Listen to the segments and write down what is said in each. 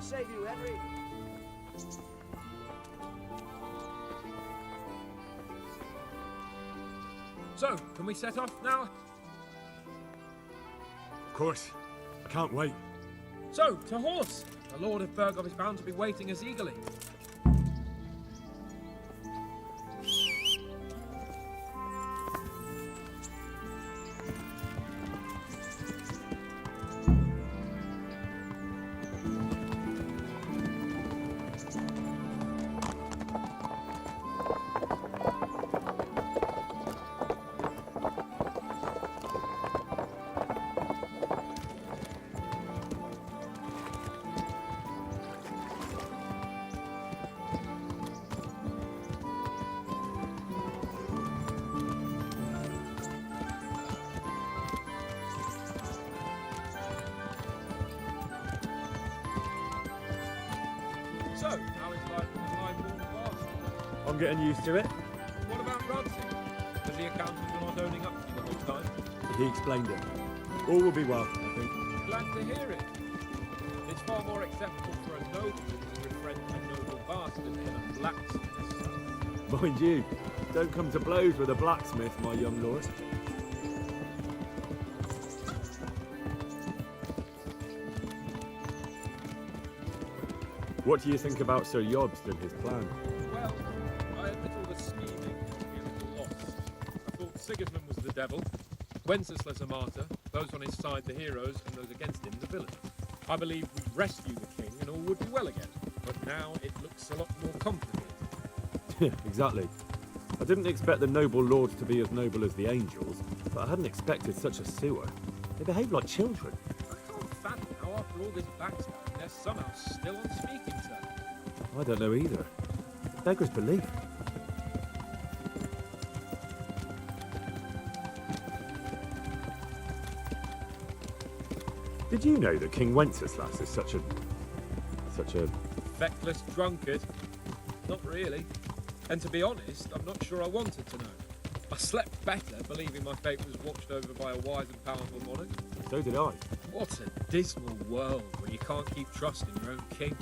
God save you, Henry. So, can we set off now? Of course. I can't wait. So, to horse! The Lord of Burgov is bound to be waiting us eagerly. So, how is life in the high-born past? I'm getting used to it. What about Rudsey? Does he account for not owning up to you the whole time? He explained it. All will be well, I think. Glad to hear it. It's far more acceptable for a noble to befriend a noble bastard than a blacksmith's son. Mind you, don't come to blows with a blacksmith, my young lord. What do you think about Sir Yobst and his plan? Well, I admit all the scheming to be a little lost. I thought Sigismund was the devil, Wenceslas a martyr, those on his side the heroes, and those against him the villains. I believe we'd rescue the king and all would be well again, but now it looks a lot more complicated. Exactly. I didn't expect the noble lords to be as noble as the angels, but I hadn't expected such a sewer. They behave like children. I can't fathom how after all this backstabbing they're somehow still on speaking terms. I don't know either. Beggars belief. Did you know that King Wenceslas is such a... Feckless drunkard? Not really. And to be honest, I'm not sure I wanted to know. I slept better believing my fate was watched over by a wise and powerful monarch. So did I. What a dismal world when you can't keep trusting your own king.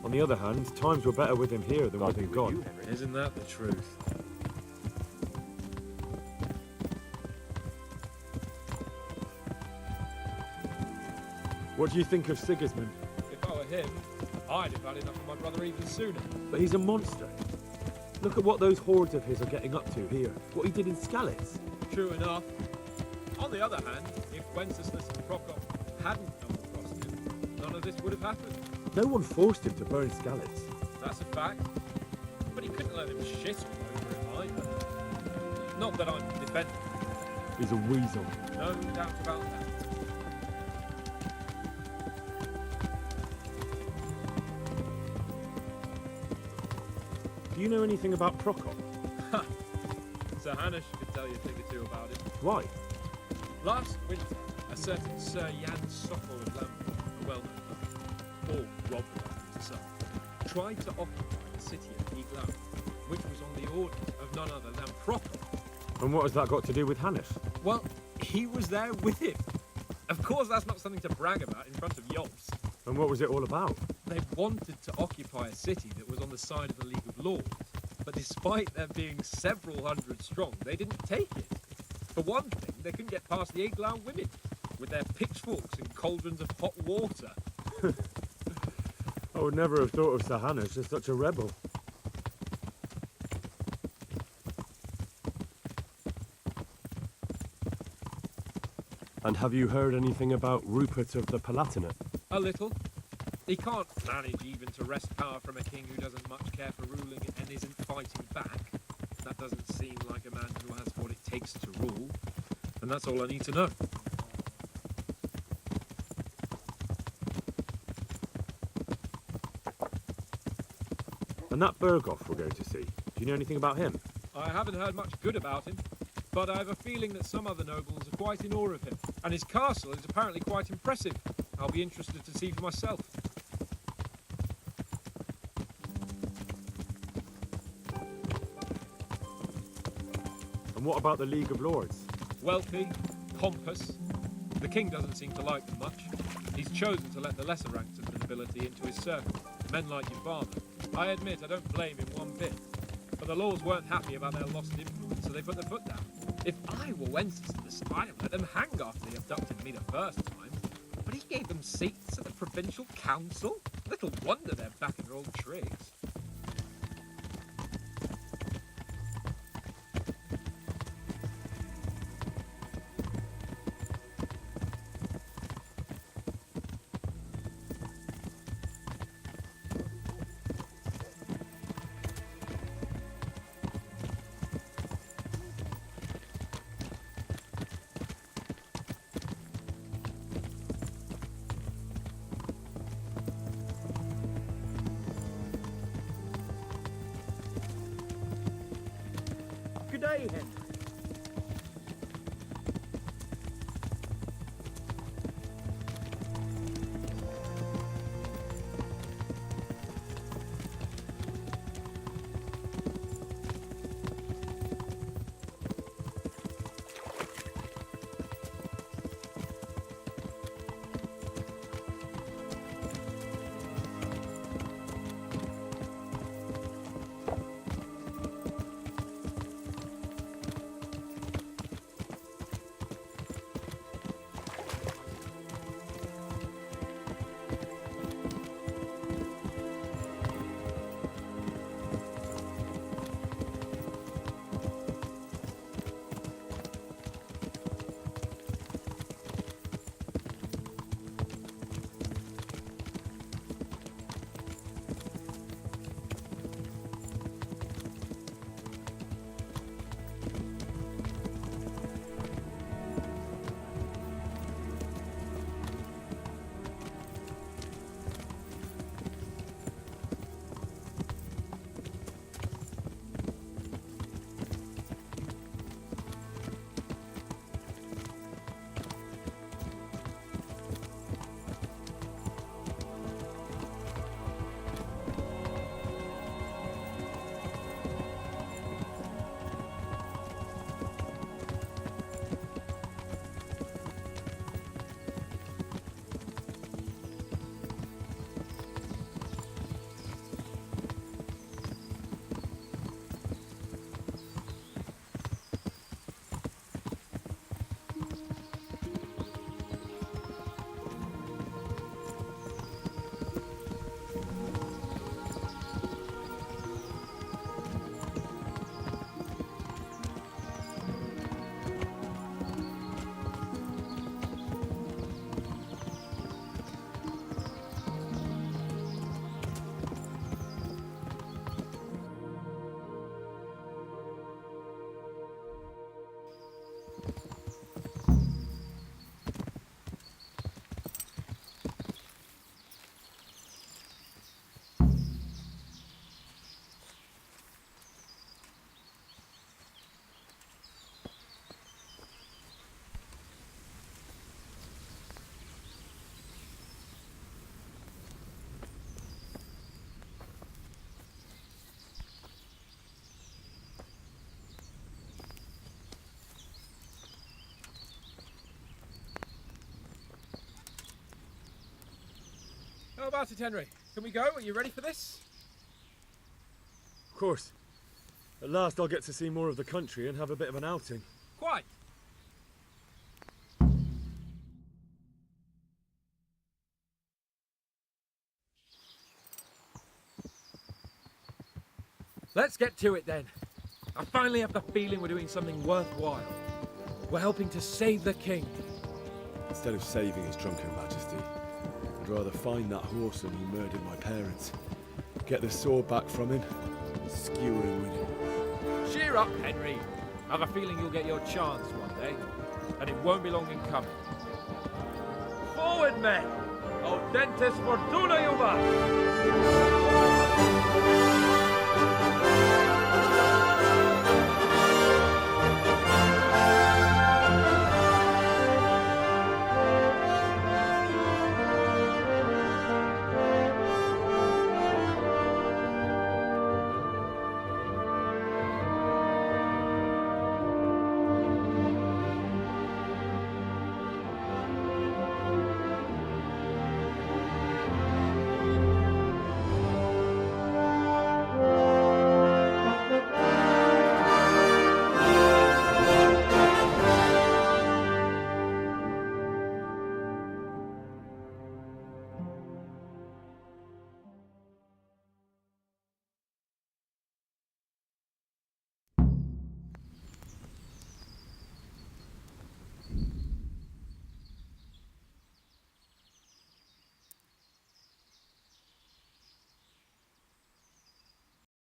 On the other hand, times were better with him here than with him gone. Isn't that the truth? What do you think of Sigismund? If I were him, I'd have had enough of my brother even sooner. But he's a monster. Look at what those hordes of his are getting up to here. What he did in Skalitz. True enough. On the other hand, if Wenceslas and Prokop hadn't come across him, none of this would have happened. No one forced him to burn Skalitz. That's a fact. But he couldn't let him shit all over it either. Not that I'm defending him. He's a weasel. No doubt about that. Do you know anything about Prokop? Sir Hanush could tell you a thing or two about it. Why? Last winter, a certain Sir Jan Sokol of Lambeth, a well-known man, or robber to some, tried to occupy the city of Iglau, which was on the orders of none other than Prokop. And what has that got to do with Hanush? Well, he was there with him. Of course, that's not something to brag about in front of Yobs. And what was it all about? They wanted to occupy a city that was on the side of the League of Lords, but despite there being several hundred strong, they didn't take it. For one thing, they couldn't get past the Iglau women, with their pitchforks and cauldrons of hot water. I would never have thought of Sir Hanush as such a rebel. And have you heard anything about Rupert of the Palatinate? A little. He can't manage even to wrest power from a king who doesn't much care for ruling and isn't fighting back. That doesn't seem like a man who has what it takes to rule. And that's all I need to know. And that Burgov we're going to see, do you know anything about him? I haven't heard much good about him, but I have a feeling that some other nobles are quite in awe of him. And his castle is apparently quite impressive. I'll be interested to see for myself. And what about the League of Lords? Wealthy, pompous, The king doesn't seem to like them much. He's chosen to let the lesser ranks of the nobility into his circle, men like your father. I admit I don't blame him one bit. But the lords weren't happy about their lost influence, so they put their foot down. If I were Wenceslas, I'd have let them hang after they abducted me the first time. But he gave them seats at the provincial council? Little wonder they're back in their old tricks. Good day, Henry. How about it, Henry? Can we go? Are you ready for this? Of course. At last I'll get to see more of the country and have a bit of an outing. Quite. Let's get to it then. I finally have the feeling we're doing something worthwhile. We're helping to save the king. Instead of saving his drunken majesty, I'd rather find that horseman who murdered my parents, get the sword back from him, and skewer him with it. Cheer up, Henry. I have a feeling you'll get your chance one day, and it won't be long in coming. Forward, men! Audentes fortuna juvat!